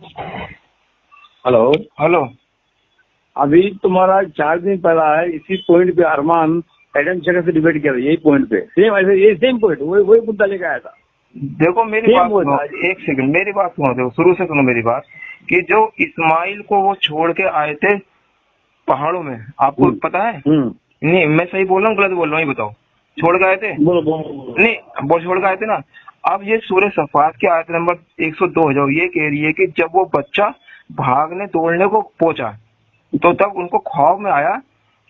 Hello hello. अभी तुम्हारा 4 दिन पहला है इसी पॉइंट पे अरमान एडम शेखर से डिबेट किया था, यही पॉइंट पे सेम ऐसे ये सेम पॉइंट वही मुद्दा लेकर आया था। देखो मेरी बात सुनो, एक सेकंड मेरी बात सुनो, देखो शुरू से सुनो मेरी बात कि जो इस्माइल को वो छोड़ के आए थे पहाड़ों में, आपको पता है? नहीं मैं सही बोल रहा हूँ गलत बोल रहा हूँ, ये बताओ। छोड़ के आए थे? बोलो। नहीं वो छोड़ के आए थे ना। अब ये सूरह सफात की आयत नंबर 102 जो ये कह रही है कि जब वो बच्चा भागने दौड़ने को पहुंचा तो तब उनको ख्वाब में आया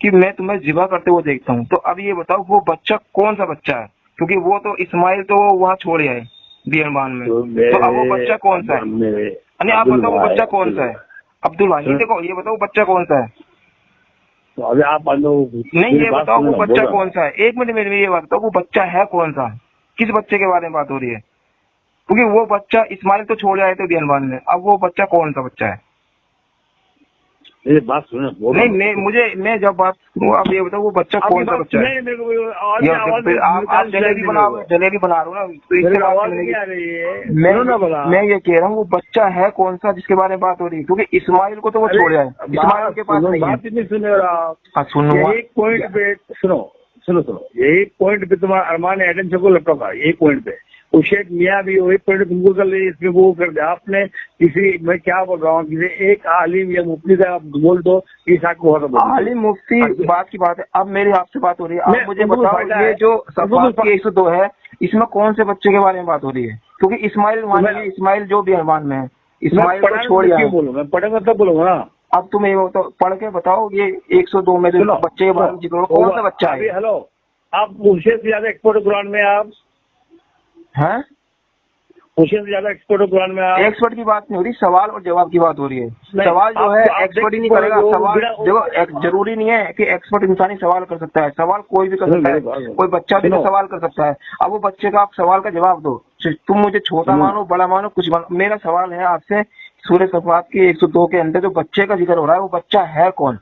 कि मैं तुम्हें जिबा करते हुए देखता हूँ। तो अब ये बताओ वो बच्चा कौन सा बच्चा है, क्योंकि वो तो इस्माइल तो वहाँ छोड़ आए बियरबान में, तो अब वो बच्चा कौन सा है? नहीं आप बताओ वो बच्चा कौन सा है? अब्दुल भाई देखो ये बताओ बच्चा कौन सा है? तो अभी आप नहीं ये बताओ वो बच्चा कौन सा है? 1 मिनट मेरे में ये बात बताओ वो बच्चा है कौन सा? किस बच्चे के बारे में बात हो रही है? क्योंकि वो बच्चा इस्माइल तो छोड़ आए थे बियरबान में, अब वो बच्चा कौन सा बच्चा है? मेरी बात सुनो। नहीं मैं जब बात करूँ आप ये बताओ वो बच्चा कौन सा बच्चा है? आप जलेबी बना रहे हो ना, तो इससे बात मैं ये कह रहा हूँ वो बच्चा है कौन सा जिसके बारे में बात हो रही है, क्योंकि इस्माइल को तो वो छोड़ आए, इस्माइल के पास नहीं है। बात इतनी सुनो आप, सुनो एक पॉइंट पे सुनो यही पॉइंट पे तुम्हारा अरमान एडम शेखर को लैपटॉप है, यही पॉइंट पे उशेक मियाँ भी वही पॉइंट तुमको कर ले, इसमें वो कर दे। आपने किसी, मैं क्या बोल रहा हूँ, किसी एक आलिम या मुफ्ती का आप बोल दो इस आग को आलिम मुफ्ती बात की बात है। अब मेरी आपसे बात हो रही है, आप मुझे बताओ ये जो सफात की 102 है इसमें कौन से बच्चे के बारे में बात हो रही है? क्योंकि इस्माइल इस्माइल जो भी अरमान में है इस्माइल को छोड़ दिया। बोलूंगा पढ़ेगा तब बोलूंगा ना। अब तुम ये पढ़ के बताओ ये 102 में जो बच्चे के बारे में जिक्र कौन सा बच्चा है? हेलो आप मुझसे ज्यादा एक्सपर्ट कुरान में आप हैं? मुझसे ज्यादा एक्सपर्ट कुरान में आप। एक्सपर्ट की बात नहीं हो रही, सवाल और जवाब की बात हो रही है। सवाल जो है एक्सपर्ट ही नहीं करेगा सवाल। देखो जरूरी नहीं है कि एक्सपर्ट इंसान ही सवाल कर सकता है, सवाल कोई भी कर सकता है, कोई बच्चा भी तो सवाल कर सकता है। अब वो बच्चे का आप सवाल का जवाब दो, तुम मुझे छोटा मानो बड़ा मानो कुछ मानो, मेरा सवाल है आपसे सूरह सफात के 102 के अंदर जो बच्चे का जिक्र हो रहा है वो बच्चा है कौन?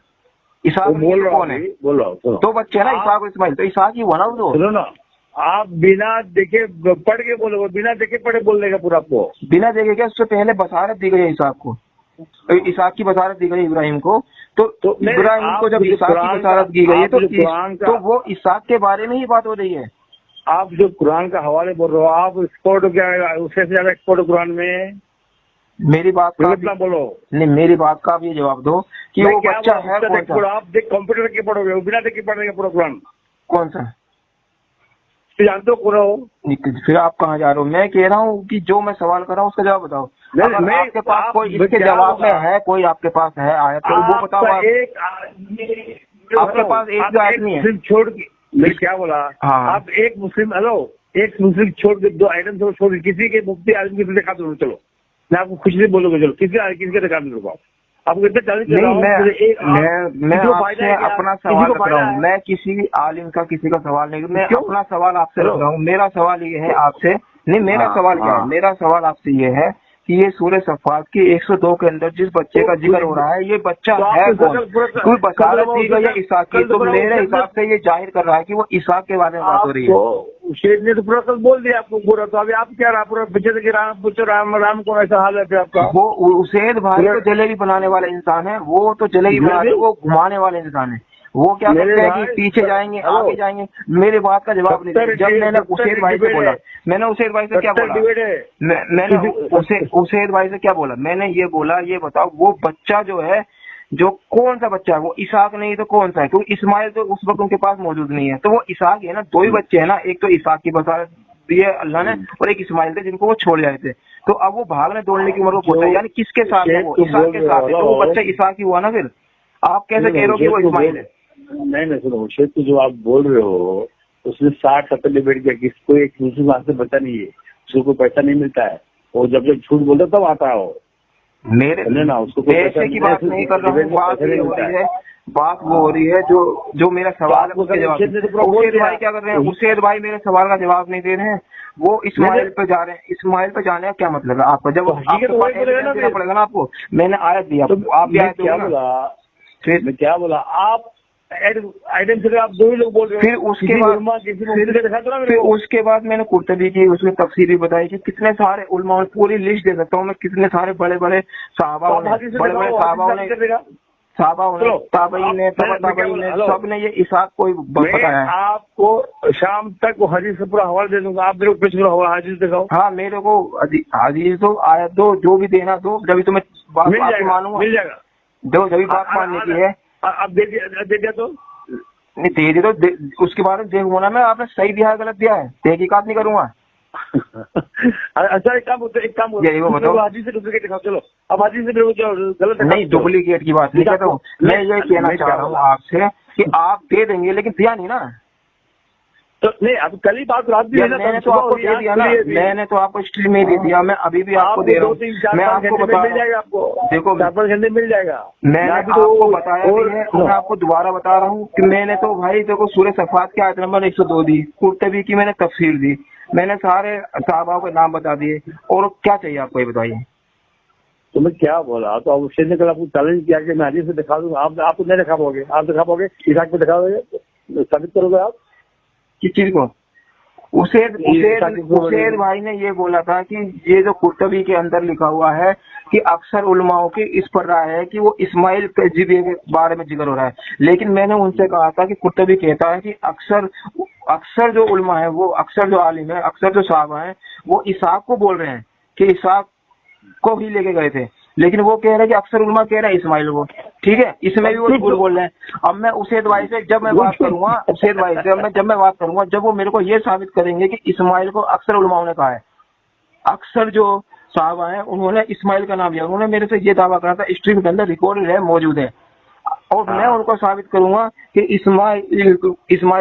इसाक कौन है? बोल रहा हूँ दो बच्चे है ना, इसाक और इस्माइल, तो इसाक ही हुआ ना वो। सुनो ना, आप बिना देखे पढ़ के बोलोगे, बिना देखे पढ़े बोलने का पूरा आपको। बिना देखे क्या? उससे पहले बसारत दी गई है इसाक को, इसाक की बसारत दी गई इब्राहिम को, तो इब्राहिम को जब इसाक की बसारत की गई है तो वो इसाक के बारे में ही बात हो रही है। आप जो कुरान का हवाले बोल रहे हो आप एक्सपर्ट क्या, उससे ज्यादा एक्सपर्ट कुरान में? मेरी बात का कितना बोलो नहीं, मेरी बात का आप ये जवाब दो कि वो बच्चा है कौन सा? आप देख कंप्यूटर के पढ़ोगे, बिना देख के पढ़ेगा पूरा कुरान कौन सा जानते हो पूरा? फिर आप कहाँ जा रहे हो? मैं कह रहा हूँ कि जो मैं सवाल कर रहा हूँ उसका जवाब बताओ। अगर आपके पास कोई इसके जवाब में है, कोई आपके पास है आयत तो वो बताओ। आपके पास एक आयत नहीं है छोड़ के, मैं क्या बोला? आप एक मुस्लिम, हेलो एक मुस्लिम छोड़ के दो आइटम छोड़ के किसी के मुफ्ती आदमी की दिखा दो, चलो मैं आपको खुश नहीं बोलूंगा, चलो किसी का दिखा दो आपको इतना मैं आपसे अपना सवाल रख रहा हूँ, मैं किसी आलिम का किसी का सवाल नहीं, मैं अपना सवाल आपसे रख रहा हूँ। मेरा सवाल ये है आपसे, नहीं मेरा सवाल क्या है, मेरा सवाल आपसे ये है कि ये सूरह सफात की 102 के अंदर जिस बच्चे का जिक्र हो रहा है ये बच्चा है कौन? कोई बसारत दी गई है इसाक की, तो मेरे हिसाब से ये जाहिर कर रहा है कि वो इसाक के बारे में बात हो रही है। शेख ने तो पूरा कल बोल दिया आपको पूरा, तो अभी आप क्या रहा पूरा बच्चे के राम को ऐसा हाल है आपका? वो उसैद भाई तो जलेबी बनाने वाला इंसान है, वो तो जलेबी बनाने वो घुमाने वाले इंसान है, वो क्या करते हैं कि पीछे जाएंगे आगे जाएंगे। मेरे बात का जवाब नहीं दिया। जब मैंने उसैद भाई से बोला, मैंने उसैद भाई से क्या बोला, मैंने उसैद भाई से क्या बोला, मैंने ये बोला ये बताओ वो बच्चा जो है जो कौन सा बच्चा है, वो इसाक नहीं तो कौन सा है? क्योंकि इस्माइल तो उस वक्त उनके पास मौजूद नहीं है, तो वो इसाक है ना। दो ही बच्चे है ना, एक तो इसाक की बसारत दी है अल्लाह ने और एक इस्माइल थे जिनको वो छोड़ जाए थे। तो अब वो भागने दौड़ने की उम्र को पहुंचा, यानी किसके साथ है? वो इसाक के साथ है, तो वो बच्चा इसाक ही हुआ ना। फिर आप कैसे कह रहे हो कि वो इस्माइल है? नहीं सुनो, शेख तो जो आप बोल रहे हो उसने 60-70 डिबेट किया, किसको एक दूसरे बात से बचा नहीं है, उसको कोई पैसा नहीं मिलता है, और जब झूठ बोलता तब आता है मेरे ना उसको पैसे की बात नहीं कर रहा हूँ, बात वो हो रही है जो मेरा सवाल है उसके जवाब। उसैद भाई क्या कर रहे हैं? उसैद भाई मेरे सवाल का जवाब नहीं दे रहे हैं, वो इस्माइल पे जा रहे हैं। इस्माइल पे जाने का क्या मतलब है आपका? जब पड़ेगा ना आपको, मैंने आयत दिया आप भी आयत क्या बोला? मैं क्या बोला? आप आइटम से आप 2 ही लोग बोल रहे हो। फिर उसके बाद मैंने कुर्तबी की उसमें तफसीर भी बताई कि कितने सारे उलमा, पूरी लिस्ट दे सकता हूँ मैं, कितने सारे बड़े बड़े सहाबाओं ने, ताबईन ने, सबने ये इसाक को बताया है। आपको शाम तक वो हदीस से पूरा हवाला दे दूंगा, आप मेरे को पूरा हवाला हदीस दिखाओ। हाँ, मेरे को हदीस दो, आयत दो, जो भी देना दो, जब तुम्हें बात मानूंगा, मिल जाएगा। दो, जब बात मानने की है। अब दे दिया तो नहीं, दे दे तो उसके बाद देखूंगा ना मैं, आपने सही दिया है गलत दिया है, तहकीकात नहीं करूंगा। अच्छा, एक काम बताओ, हाजी से डुप्लीकेट दिखाओ। चलो अब हाजी से गलत नहीं, डुप्लीकेट की बात नहीं कहता हूँ मैं, ये कहना चाह रहा हूँ आपसे कि आप दे देंगे, लेकिन दिया नहीं ना। तो नहीं, अब कल ही बात रात भी मैंने तो आपको दे दिया ना, मैंने तो आपको स्ट्रीम में दे दिया, मैं अभी भी आपको दे रहा हूँ। मैं आपको बता रहा हूँ, आपको देखो 4-5 घंटे मिल जाएगा। मैंने आपको बताया भी है, मैं आपको दोबारा बता रहा हूँ कि मैंने तो भाई देखो सूरह सफात के आयत नंबर 102 दी, कुर्तबी की मैंने तफसीर दी, मैंने सारे सहाबाओं के नाम बता दिए, और क्या चाहिए आपको ये बताइए। तो मैं क्या बोला, तो अब शेर ने कल आपको चैलेंज किया कि मैं हाजी से दिखा दूंगा, आप नहीं दिखा पाओगे, आप दिखा पाओगे, इसाक पे दिखा दोगे, साबित करोगे आप किस चीज को। उसेद भाई ने ये बोला था कि ये जो कुर्तबी के अंदर लिखा हुआ है कि अक्सर उलमाओं की इस पर राय है कि वो इस्माइल तजीबे के बारे में जिक्र हो रहा है, लेकिन मैंने उनसे कहा था कि कुर्तबी कहता है कि अक्सर जो उलमा है, वो अक्सर जो आलिम है, अक्सर जो साहबा है, वो इसाक को बोल रहे हैं कि इसाक को ही लेके गए थे, लेकिन वो कह रहे हैं कि अक्सर उलमा कह रहे हैं इस्माइल को। ठीक है, इसमें भी वो झूठ बोल रहे हैं। अब मैं उसेद भाई से जब मैं बात करूंगा, उसेद भाई से जब मैं बात करूंगा, जब वो मेरे को ये साबित करेंगे कि इस्माइल को अक्सर उलमाओं ने कहा है, अक्सर जो साहबा हैं उन्होंने इस्माइल का नाम लिया, उन्होंने मेरे से ये दावा करा था, स्ट्रीम के अंदर रिकॉर्ड है, मौजूद है, और मैं उनको साबित करूंगा कि इस्माइल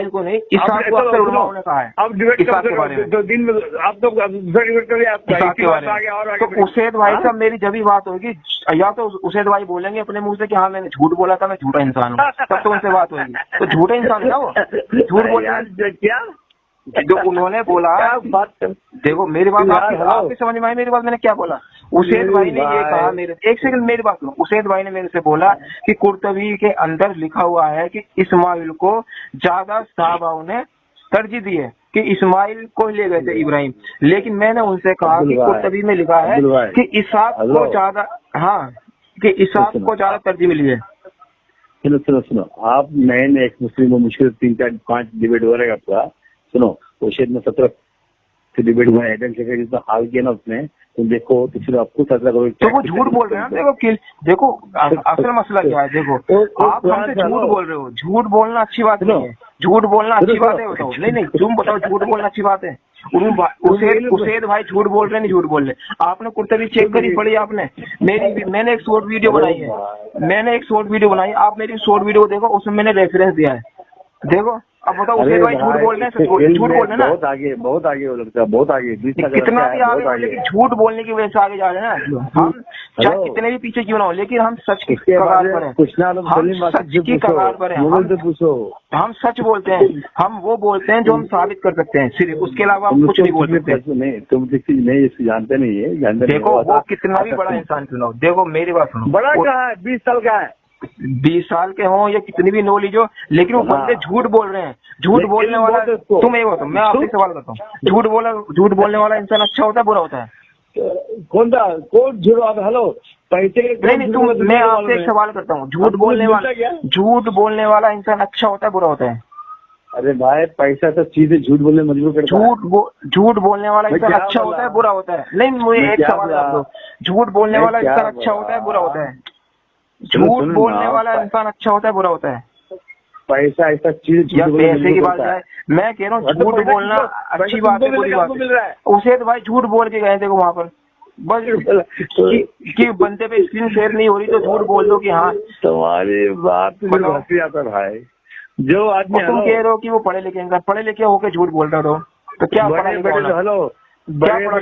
को नहीं, इसाक को अक्सर उलमाओं ने कहा है। अब इसाक के बारे में 2 दिन में आप तो डिबेट करिए, इसाक के बारे में। तो उसेद भाई साहब मेरी जब भी बात होगी, या तो उसेद भाई बोलेंगे अपने मुंह से कि हाँ मैंने झूठ बोला था, मैं झूठा इंसान हूँ, तब तो उनसे बात होगी। तो झूठा इंसान था वो, झूठ बोला क्या जो उन्होंने बोला। देखो मेरी बात आपकी समझ में आई, मेरी बात मैंने क्या बोला। उसेद भाई ने ये कहा, मेरे एक सेकंड मेरी बात सुनो, उसेद भाई ने मेरे से बोला कि कुर्तबी के अंदर लिखा हुआ है कि इस्माइल को ज्यादा सहाबाओं ने तरजीह दी है, कि इस्माइल को ले गए थे इब्राहिम, लेकिन मैंने उनसे कहा कि कुर्तबी में लिखा है कि इसाक को ज्यादा, हाँ कि इसाक को ज्यादा तरजीह मिली है। सुनो आप नए एक मुस्लिम को मुश्किल 3-4-5 डिबेट हो रहा है आपका। सुनो वो शेर में 17 डिबेट हुआ है, जितना हाल किया ना उसने, तुम देखो तो फिर आपको फैसला करो। तो वो झूठ बोल रहे हैं। देखो असल मसला क्या है, देखो आप हमसे झूठ बोल रहे हो, झूठ बोलना अच्छी बात नहीं है, झूठ बोलना अच्छी बात है, बताओ। नहीं तुम बताओ, झूठ बोलना अच्छी बात है। उसेद भाई झूठ बोल रहे नहीं झूठ बोल रहे। आपने कुर्तबी चेक करी पड़ी आपने, मैंने एक शॉर्ट वीडियो बनाई है, आप मेरी शॉर्ट वीडियो देखो, उसमें मैंने रेफरेंस दिया है, देखो। अब बताओ उसेद भाई झूठ बोल रहे हैं, झूठ बोल रहे हैं ना, बहुत आगे वो लगता है, बहुत आगे, कितना भी आगे, लेकिन झूठ बोलने की वजह से आगे जा रहे हैं ना। हम चाहे कितने भी पीछे क्यों ना हो, लेकिन हम सच की कगार पर हैं, हम सच की कगार पर हैं, हम सच बोलते हैं, हम वो बोलते हैं जो हम साबित कर सकते हैं, सिर्फ उसके अलावा हम कुछ नहीं बोल सकते। नहीं तुम नहीं जानते नहीं है, देखो वो कितना भी बड़ा इंसान क्यों ना हो, देखो मेरी बात सुनो, बड़ा क्या है, 20 साल का है, 20 साल के हों या कितनी भी नॉलेज हो, लेकिन वो बंदे झूठ बोल रहे हैं। झूठ बोलने वाला, तुम ये बताओ, मैं आपसे सवाल करता हूँ, झूठ बोलने वाला इंसान अच्छा होता है बुरा होता है? कौन झूठ? हेलो पैसे नहीं मैं आपसे एक सवाल करता हूँ, झूठ बोलने वाला इंसान अच्छा होता है बुरा होता है? अरे भाई पैसा तो चीजें झूठ बोलने मजबूर करता है। झूठ बोलने वाला इंसान अच्छा होता है बुरा होता है? नहीं मुझे एक सवाल कर दो, झूठ बोलने वाला इंसान अच्छा होता है बुरा होता है? झूठ बोलने वाला इंसान अच्छा होता है बुरा होता है? पैसा ऐसा चीज या पैसे की बात है, मैं कह रहा हूँ झूठ बोलना अच्छी बात है बुरी बात है? उसे तो भाई झूठ बोल के गए थे वहां पर, बस कि बंदे पे स्क्रीन शेयर नहीं हो रही तो झूठ बोल दो कि हाँ। तुम्हारी बात हंसी आता भाई, जो आदमी तुम कह रहे हो कि वो पढ़े लिखे होके झूठ बोल रहे हो, तो क्या हेलो स्वच्छ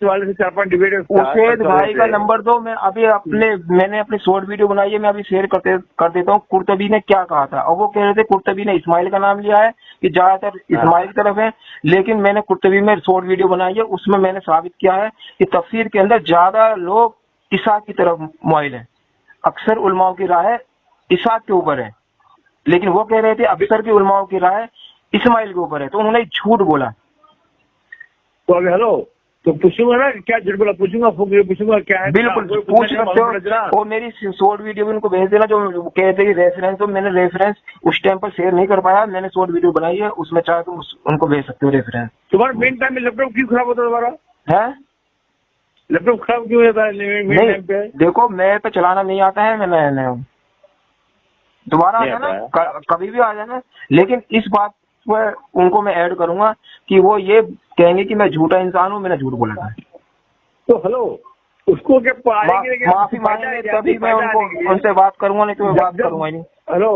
वाले से 4-5 डिबेट। उसेद भाई का नंबर दो, मैं अभी मैंने अपनी शॉर्ट वीडियो बनाई है, मैं अभी शेयर कर देता हूँ। कुर्तबी ने क्या कहा था, और वो कह रहे थे कुर्तबी ने इस्माइल का नाम लिया है कि ज्यादातर इस्माइल की तरफ है, लेकिन मैंने कुर्तबी में शॉर्ट वीडियो बनाई है, उसमें मैंने साबित किया है कि तफसीर के अंदर ज्यादा लोग इसाक की तरफ माइल है। अक्सर उलमाओं की राय है इसहाक के ऊपर है, लेकिन वो कह रहे थे अफसर की उलमाओं की राय इस्माइल के ऊपर है, तो उन्होंने झूठ बोला। तो अभी हेलो, तो पूछूंगा ना क्या झूठ बोला, पूछूंगा क्या है। बिल्कुल पूछ सकते हो, और मेरी शॉर्ट वीडियो भी उनको भेज देना जो कहते हैं रेफरेंस, तो मैंने रेफरेंस उस टाइम पर शेयर नहीं कर पाया, मैंने शॉर्ट वीडियो बनाई है, उसमें चाहे तुम उनको भेज सकते हो रेफरेंस। तुम्हारा मेन टाइम में लैपटॉप क्यों खराब होता है तुम्हारा? है लैपटॉप खराब क्यों होता है मेन टाइम पे? देखो मैं पे चलाना नहीं आता है, मैं नया हूँ, दोबारा आ जाना कभी भी आ जाना, लेकिन इस बात पर उनको मैं ऐड करूंगा कि वो ये कहेंगे कि मैं झूठा इंसान हूँ, मैंने झूठ बोला था। तो हेलो, उसको क्या माफी मांगेंगे तभी मैं उनसे बात करूंगा, नहीं तो मैं बात करूंगा ही नहीं। हेलो,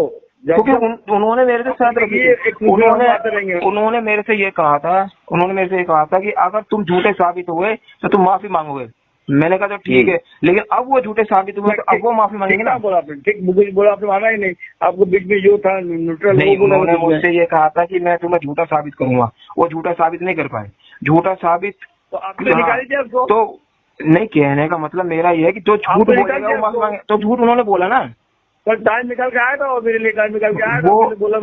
क्योंकि उन्होंने मेरे से शर्त रखी थी, उन्होंने मेरे से ये कहा था कि अगर तुम झूठे साबित हुए तो तुम माफी मांगोगे। मैंने कहा तो ठीक है, लेकिन अब वो झूठे साबित हुए तो अब वो माफी मांगेंगे ना। बोला आपने ठीक, बोला आपने माना ही नहीं, आपको बीच में जो था न्यूट्रल नहीं, उन्होंने मुझसे ये कहा था कि मैं तुम्हें झूठा साबित करूंगा, वो झूठा साबित नहीं कर पाए। झूठा साबित तो आपने निकाली थी आपको? तो नहीं, कहने का मतलब मेरा ये है कि जो झूठ बोलेगा वो माफी मांगे, तो झूठ उन्होंने बोला ना। पर टाइम निकल के आया था और मेरे लिए टाइम निकल के आया था, बोला